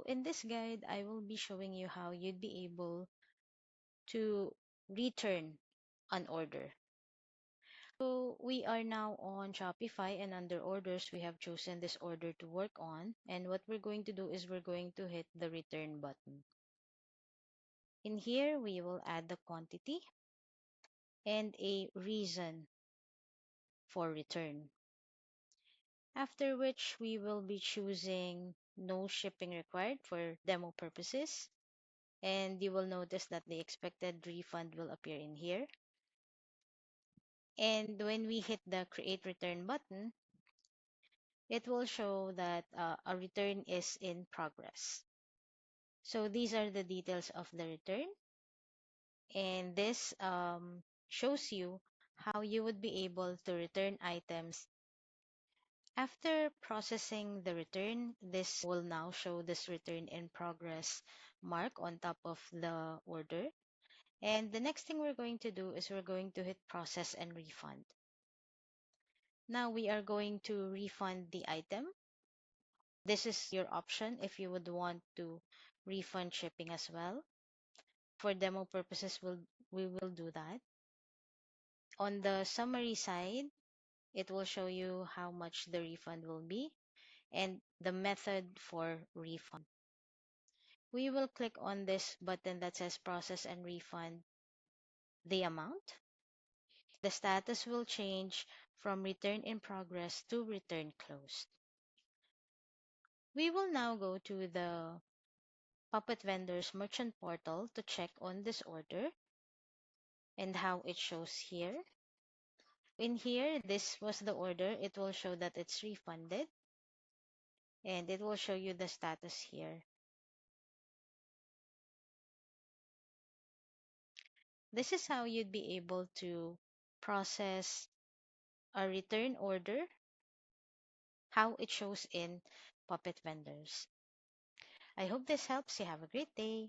in this guide, I will be showing you how you'd be able to return an order. So we are now on Shopify, and under orders, we have chosen this order to work on. And what we're going to do is we're going to hit the return button. In here, we will add the quantity and a reason for return. After which, we will be choosing no shipping required for demo purposes. And you will notice that the expected refund will appear in here. And when we hit the create return button, it will show that a return is in progress. So these are the details of the return. And this shows you how you would be able to return items. After processing the return, this will now show this return in progress mark on top of the order. And the next thing we're going to do is we're going to hit process and refund. Now we are going to refund the item. This is your option if you would want to refund shipping as well. For demo purposes, we will do that. On the summary side, it will show you how much the refund will be and the method for refund. We will click on this button that says process and refund the amount. The status will change from return in progress to return closed. We will now go to the Puppet Vendor's merchant portal to check on this order and how it shows here. In here, this was the order. It will show that it's refunded and it will show you the status here. This is how you'd be able to process a return order, how it shows in Puppet Vendors. I hope this helps you. Have a great day.